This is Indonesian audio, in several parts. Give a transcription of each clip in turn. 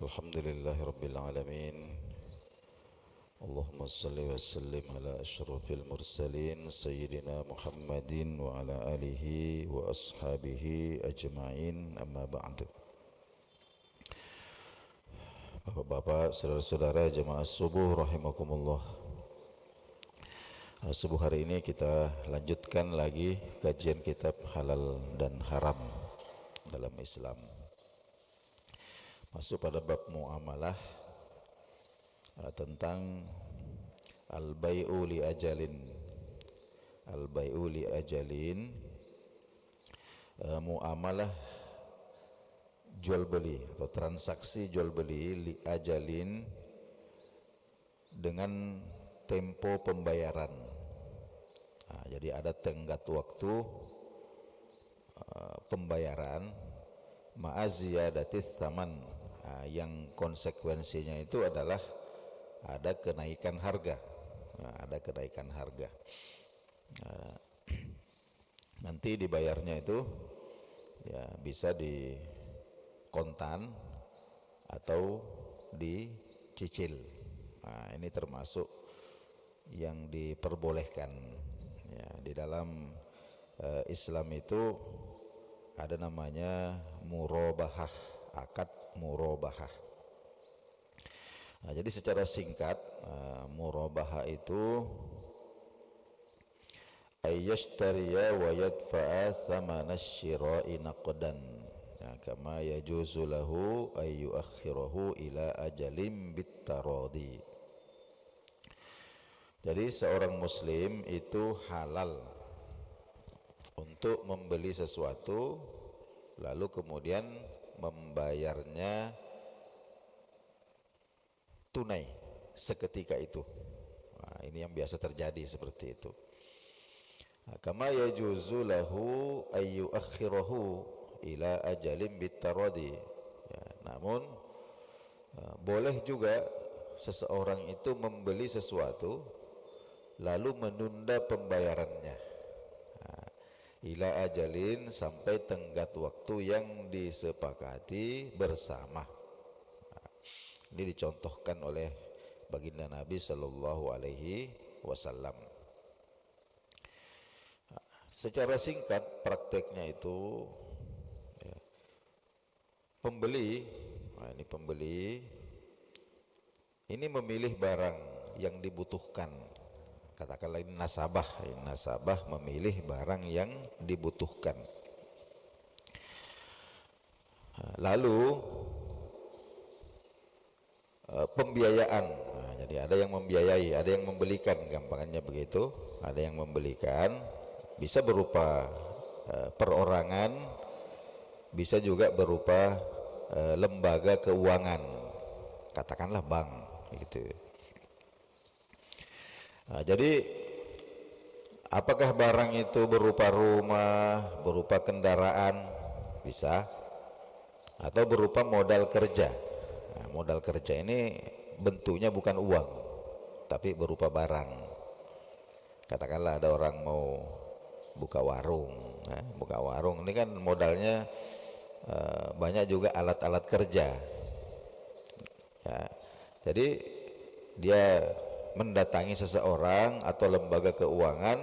Alhamdulillahi Rabbil Alamin. Allahumma salli wa sallim ala ashrafil mursalin Sayyidina Muhammadin wa ala alihi wa ashabihi ajma'in, amma ba'du. Bapak-bapak, saudara-saudara jemaah subuh rahimakumullah. Subuh hari ini kita lanjutkan lagi kajian kitab halal dan haram dalam Islam. Masuk pada bab muamalah, tentang al-bai'u li ajalin. Al-bai'u li ajalin, muamalah jual beli atau transaksi jual beli li ajalin dengan tempo pembayaran. Jadi ada tenggat waktu pembayaran ma'aziyadatis tsaman, yang konsekuensinya itu adalah ada kenaikan harga. Ada kenaikan harga. Nanti dibayarnya itu ya bisa di kontan atau dicicil. Ini termasuk yang diperbolehkan. Ya, di dalam Islam itu ada namanya murabahah, akad murabahah. Jadi secara singkat, murabahah itu ayyashtariya wa yadfa'a thamana syira'i naqdan, kama yajuzu lahu ayyuakhirahu ila ajalim bitaradi. Jadi seorang muslim itu halal untuk membeli sesuatu lalu kemudian membayarnya tunai seketika itu. Ini yang biasa terjadi seperti itu. Kama yajuzu lahu ayyuakhirahu ila ajalim bitaradi. Namun boleh juga seseorang itu membeli sesuatu lalu menunda pembayarannya ila ajalin, sampai tenggat waktu yang disepakati bersama. Ini dicontohkan oleh baginda Nabi sallallahu alaihi wasallam. Secara singkat prakteknya itu pembeli ini memilih barang yang dibutuhkan. Katakanlah ini nasabah memilih barang yang dibutuhkan. Lalu pembiayaan. Jadi ada yang membiayai, ada yang membelikan, gampangannya begitu. Ada yang membelikan, bisa berupa perorangan, bisa juga berupa lembaga keuangan, katakanlah bank gitu. Jadi apakah barang itu berupa rumah, berupa kendaraan, bisa, atau berupa modal kerja. Modal kerja ini bentuknya bukan uang, tapi berupa barang. Katakanlah ada orang mau buka warung. Buka warung ini kan modalnya banyak juga alat-alat kerja. Jadi dia mendatangi seseorang atau lembaga keuangan,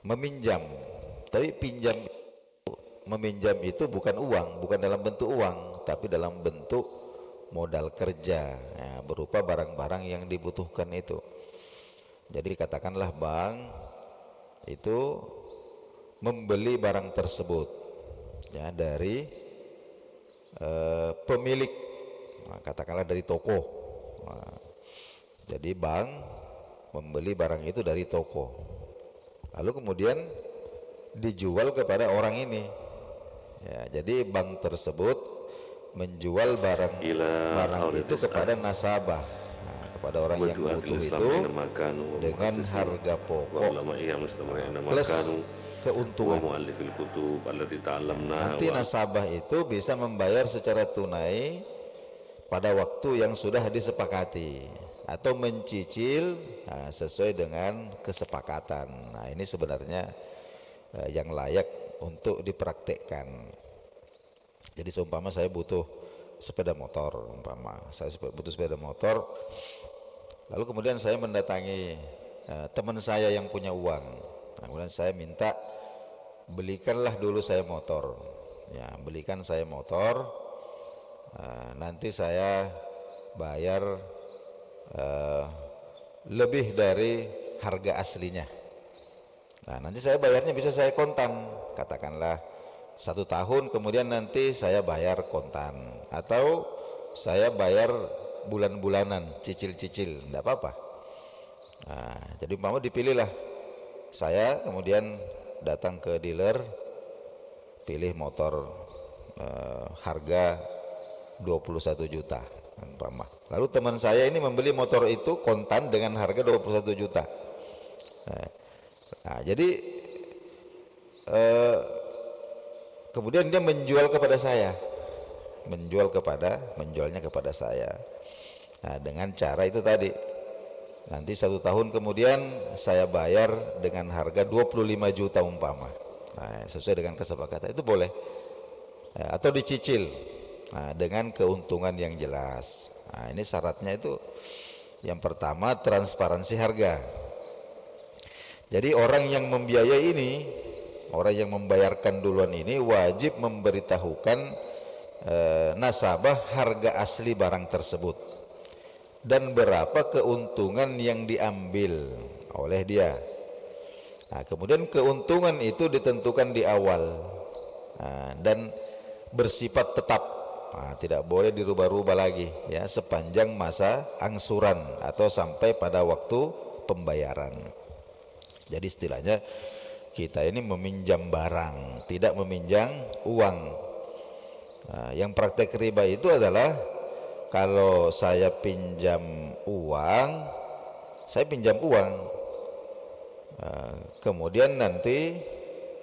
meminjam. Tapi meminjam itu bukan uang, bukan dalam bentuk uang, tapi dalam bentuk modal kerja, berupa barang-barang yang dibutuhkan itu. Jadi katakanlah bank itu membeli barang tersebut dari pemilik, katakanlah dari toko. Jadi bank membeli barang itu dari toko, lalu kemudian dijual kepada orang ini. Jadi bank tersebut menjual barang itu kepada nasabah, kepada orang yang butuh itu dengan harga pokok plus keuntungan. Nanti nasabah itu bisa membayar secara tunai pada waktu yang sudah disepakati atau mencicil sesuai dengan kesepakatan. Ini sebenarnya yang layak untuk dipraktekkan. Jadi seumpama saya butuh sepeda motor umpama. Saya butuh sepeda motor. Lalu kemudian saya mendatangi teman saya yang punya uang. Nah, kemudian saya minta belikanlah dulu saya motor. Ya, belikan saya motor. Nanti saya bayar lebih dari harga aslinya. Nah, nanti saya bayarnya bisa saya kontan, katakanlah 1 tahun, kemudian nanti saya bayar kontan, atau saya bayar bulan-bulanan, cicil-cicil, tidak apa-apa. Nah, jadi umpama dipilihlah saya, kemudian datang ke dealer, pilih motor harga 21 juta umpama. Lalu teman saya ini membeli motor itu kontan dengan harga 21 juta. Nah, jadi kemudian dia menjualnya kepada saya. Nah, dengan cara itu tadi, nanti 1 tahun kemudian saya bayar dengan harga 25 juta umpama. Nah, sesuai dengan kesepakatan itu boleh. Atau dicicil, nah, dengan keuntungan yang jelas. Nah, ini syaratnya itu yang pertama transparansi harga. Jadi orang yang membiayai ini, orang yang membayarkan duluan ini wajib memberitahukan nasabah harga asli barang tersebut dan berapa keuntungan yang diambil oleh dia. Nah, kemudian keuntungan itu ditentukan di awal, dan bersifat tetap. Nah, tidak boleh dirubah-rubah lagi ya sepanjang masa angsuran atau sampai pada waktu pembayaran. Jadi istilahnya kita ini meminjam barang, tidak meminjam uang. Nah, yang praktek riba itu adalah kalau saya pinjam uang, kemudian nanti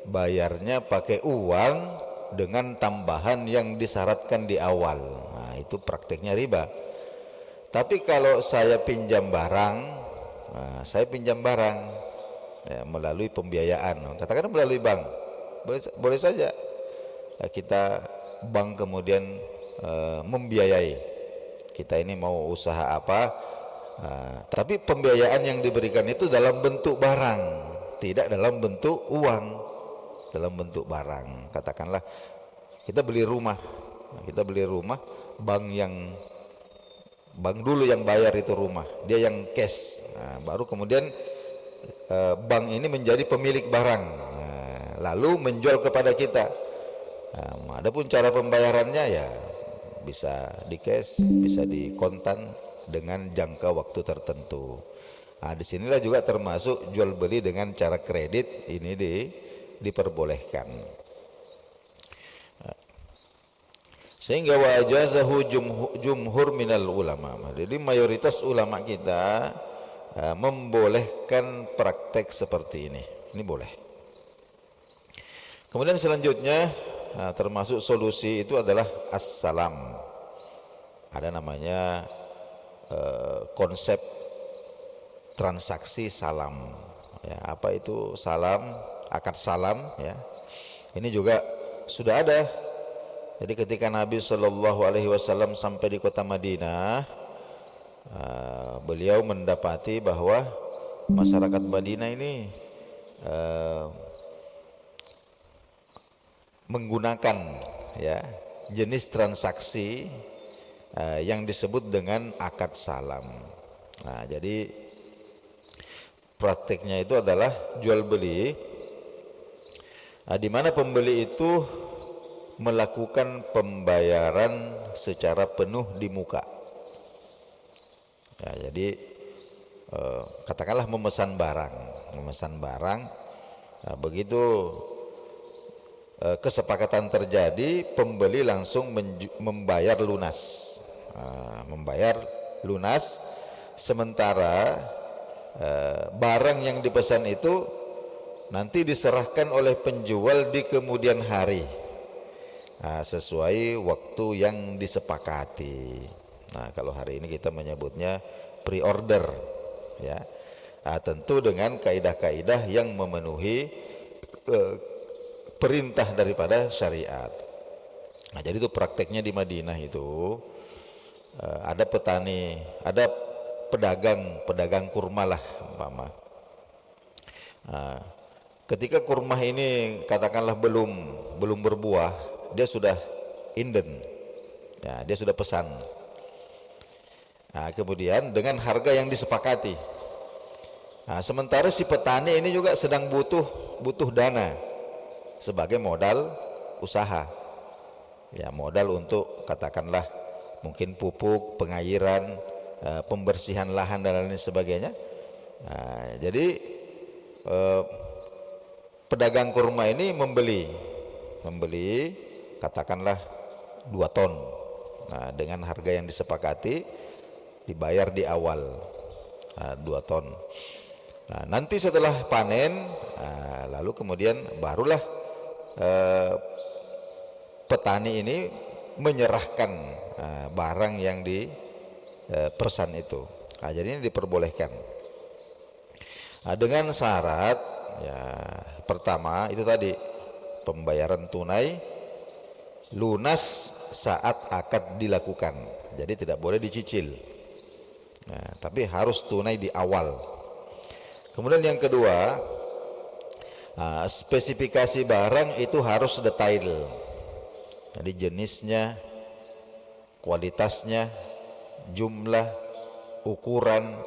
bayarnya pakai uang dengan tambahan yang disyaratkan di awal. Nah, itu prakteknya riba. Tapi kalau saya pinjam barang ya, melalui pembiayaan, katakan melalui bank, boleh saja kita bank kemudian membiayai kita ini mau usaha apa, tapi pembiayaan yang diberikan itu dalam bentuk barang, tidak dalam bentuk uang, dalam bentuk barang. Katakanlah kita beli rumah, bank dulu yang bayar itu rumah, dia yang cash. Nah, baru kemudian bank ini menjadi pemilik barang, lalu menjual kepada kita. Nah, adapun cara pembayarannya ya bisa di cash, bisa di kontan dengan jangka waktu tertentu. Nah, disinilah juga termasuk jual beli dengan cara kredit ini diperbolehkan. Sehingga wajazahu jumhur minal ulama. Jadi mayoritas ulama kita membolehkan praktek seperti ini. Ini boleh. Kemudian selanjutnya termasuk solusi itu adalah as-salam. Ada namanya konsep transaksi salam. Ya, apa itu salam? Akad salam. Ya, ini juga sudah ada. Jadi ketika Nabi Shallallahu Alaihi Wasallam sampai di kota Madinah, beliau mendapati bahwa masyarakat Madinah ini menggunakan ya jenis transaksi yang disebut dengan akad salam. Nah, jadi prakteknya itu adalah jual beli, di mana pembeli itu melakukan pembayaran secara penuh di muka. Ya, jadi katakanlah memesan barang. Begitu kesepakatan terjadi, pembeli langsung membayar lunas, sementara barang yang dipesan itu nanti diserahkan oleh penjual di kemudian hari, sesuai waktu yang disepakati. Nah, kalau hari ini kita menyebutnya pre-order, ya. Tentu dengan kaidah-kaidah yang memenuhi perintah daripada syariat. Nah, jadi itu prakteknya di Madinah itu ada petani, ada pedagang kurma lah umpama. Nah, ketika kurma ini katakanlah belum berbuah, dia sudah inden, ya, dia sudah pesan. Nah, kemudian dengan harga yang disepakati. Nah, sementara si petani ini juga sedang butuh dana sebagai modal usaha, ya, modal untuk katakanlah mungkin pupuk, pengairan, pembersihan lahan dan lain sebagainya. Nah, jadi pedagang kurma ini membeli katakanlah 2 ton. Nah, dengan harga yang disepakati dibayar di awal 2 ton. Nah, nanti setelah panen, lalu kemudian barulah petani ini menyerahkan barang yang dipesan itu. Nah, jadi ini diperbolehkan. Nah, dengan syarat, ya, pertama itu tadi pembayaran tunai lunas saat akad dilakukan. Jadi tidak boleh dicicil. Nah, tapi harus tunai di awal. Kemudian yang kedua, spesifikasi barang itu harus detail. Jadi jenisnya, kualitasnya, jumlah, ukuran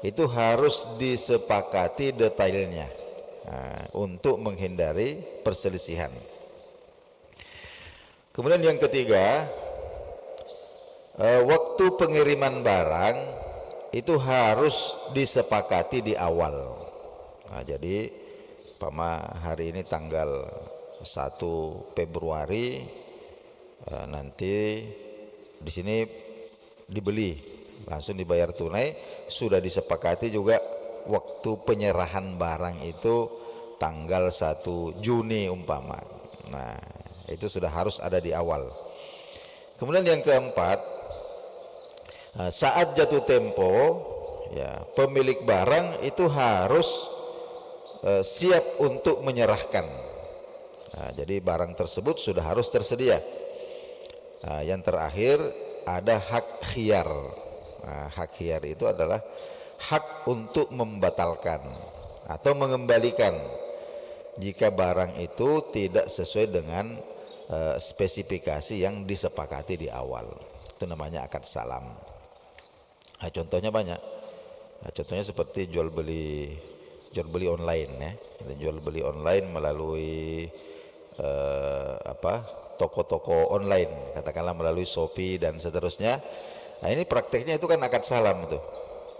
itu harus disepakati detailnya untuk menghindari perselisihan. Kemudian yang ketiga, waktu pengiriman barang itu harus disepakati di awal. Nah, jadi hari ini tanggal 1 Februari, nanti di sini dibeli langsung dibayar tunai, sudah disepakati juga waktu penyerahan barang itu tanggal 1 Juni umpama. Nah, itu sudah harus ada di awal. Kemudian yang keempat, saat jatuh tempo, ya, pemilik barang itu harus siap untuk menyerahkan. Nah, jadi barang tersebut sudah harus tersedia. Nah, yang terakhir ada hak khiyar. Nah, hak khiyar itu adalah hak untuk membatalkan atau mengembalikan jika barang itu tidak sesuai dengan spesifikasi yang disepakati di awal. Itu namanya akad salam. Nah, contohnya banyak. Nah, contohnya seperti jual beli online, ya. Jual beli online melalui toko-toko online, katakanlah melalui Shopee dan seterusnya. Nah, ini prakteknya itu kan akad salam itu.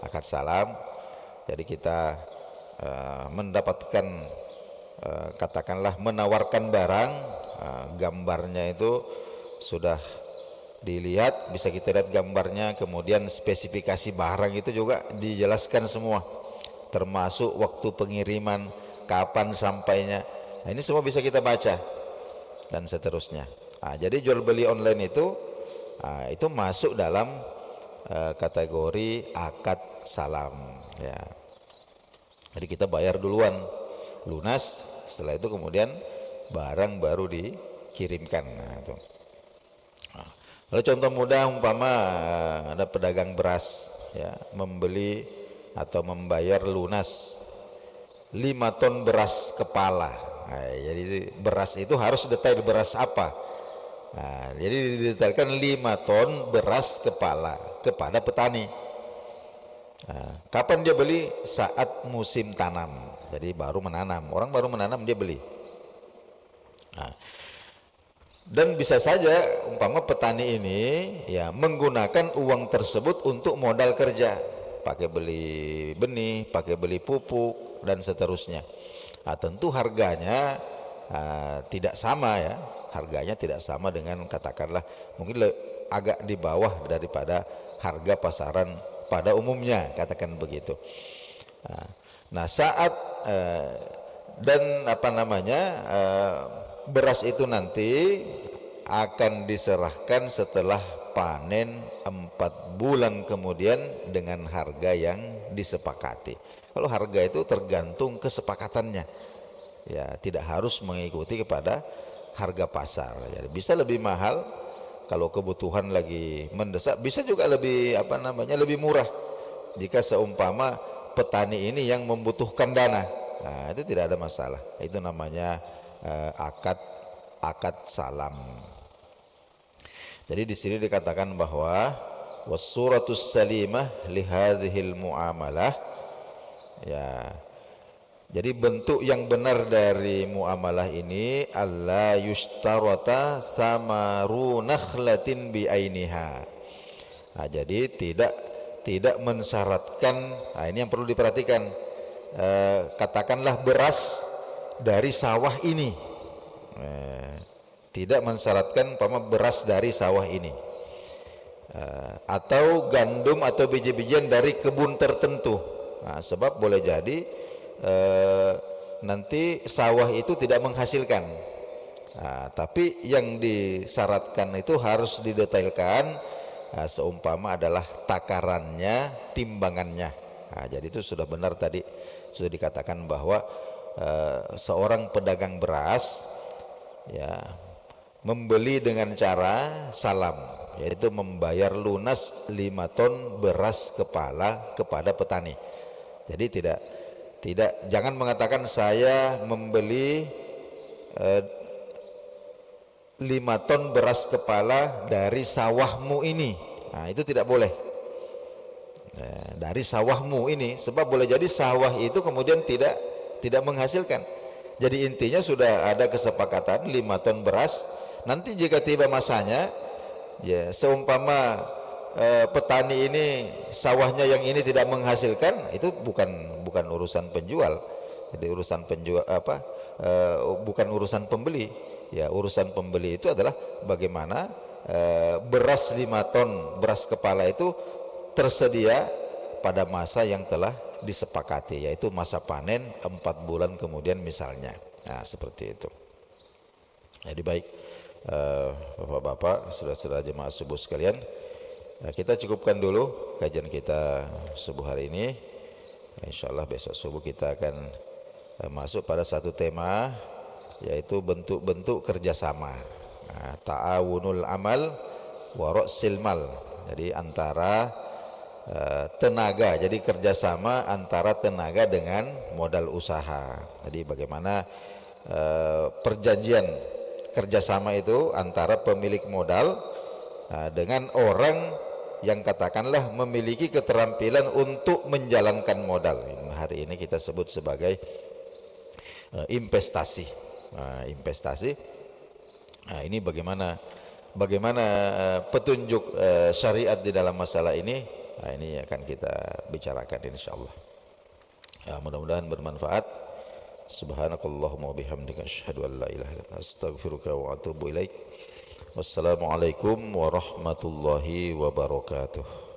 Akad salam. Jadi kita mendapatkan katakanlah menawarkan barang, gambarnya itu sudah dilihat, bisa kita lihat gambarnya, kemudian spesifikasi barang itu juga dijelaskan semua, termasuk waktu pengiriman, kapan sampainya. Nah, ini semua bisa kita baca dan seterusnya. Nah, jadi jual beli online itu masuk dalam kategori akad salam, ya. Jadi kita bayar duluan lunas, setelah itu kemudian barang baru dikirimkan. Nah, itu. Lalu contoh mudah umpama ada pedagang beras, ya, membeli atau membayar lunas 5 ton beras kepala. Nah, jadi beras itu harus detail beras apa. Nah, jadi didetailkan 5 ton beras kepala kepada petani. Nah, kapan dia beli? Saat musim tanam. Jadi baru menanam, orang baru menanam dia beli. Nah, dan bisa saja umpama petani ini, ya, menggunakan uang tersebut untuk modal kerja, pakai beli benih, pakai beli pupuk dan seterusnya. Nah, tentu harganya tidak sama, ya, harganya tidak sama dengan katakanlah mungkin agak di bawah daripada harga pasaran pada umumnya, katakan begitu. Nah, saat beras itu nanti akan diserahkan setelah panen 4 bulan kemudian dengan harga yang disepakati. Kalau harga itu tergantung kesepakatannya. ya tidak harus mengikuti kepada harga pasar. Jadi bisa lebih mahal kalau kebutuhan lagi mendesak, bisa juga lebih lebih murah jika seumpama petani ini yang membutuhkan dana. Nah, itu tidak ada masalah. Itu namanya akad salam. Jadi di sini dikatakan bahwa wasuratus salimah li hadhil muamalah, ya. Jadi bentuk yang benar dari muamalah ini alla yushtarata samaru nakhlatin bi ainiha. Nah, jadi tidak mensyaratkan, nah ini yang perlu diperhatikan, katakanlah beras dari sawah ini, tidak mensyaratkan beras dari sawah ini, atau gandum atau biji-bijian dari kebun tertentu. Nah, sebab boleh jadi nanti sawah itu tidak menghasilkan. Nah, tapi yang disyaratkan itu harus didetailkan, seumpama adalah takarannya, timbangannya. Nah, jadi itu sudah benar tadi sudah dikatakan bahwa seorang pedagang beras, ya, membeli dengan cara salam, yaitu membayar lunas 5 ton beras kepala kepada petani. Jadi jangan mengatakan saya membeli 5 ton beras kepala dari sawahmu ini. Nah, itu tidak boleh. Dari sawahmu ini, sebab boleh jadi sawah itu kemudian tidak menghasilkan. Jadi intinya sudah ada kesepakatan 5 ton beras. Nanti jika tiba masanya, ya seumpama petani ini sawahnya yang ini tidak menghasilkan, itu bukan urusan penjual. Jadi urusan penjual bukan urusan pembeli. Ya, urusan pembeli itu adalah bagaimana beras 5 ton beras kepala itu tersedia pada masa yang telah disepakati, yaitu masa panen 4 bulan kemudian misalnya. Nah, seperti itu. Jadi baik, Bapak-bapak, saudara-saudara jemaah subuh sekalian, kita cukupkan dulu kajian kita subuh hari ini. Insyaallah besok subuh kita akan masuk pada satu tema, yaitu bentuk-bentuk kerjasama, ta'awunul amal wa ra'sil mal. Jadi antara tenaga, jadi kerjasama antara tenaga dengan modal usaha. Jadi bagaimana perjanjian kerjasama itu antara pemilik modal dengan orang yang katakanlah memiliki keterampilan untuk menjalankan modal. Hari ini kita sebut sebagai investasi. Investasi. Nah, ini bagaimana petunjuk syariat di dalam masalah ini. Nah, ini akan kita bicarakan insyaallah. Ya, mudah-mudahan bermanfaat. Subhanakallahumma wa bihamdika asyhadu an la ilaha illa anta astaghfiruka wa atubu ilaik. Wassalamualaikum warahmatullahi wabarakatuh.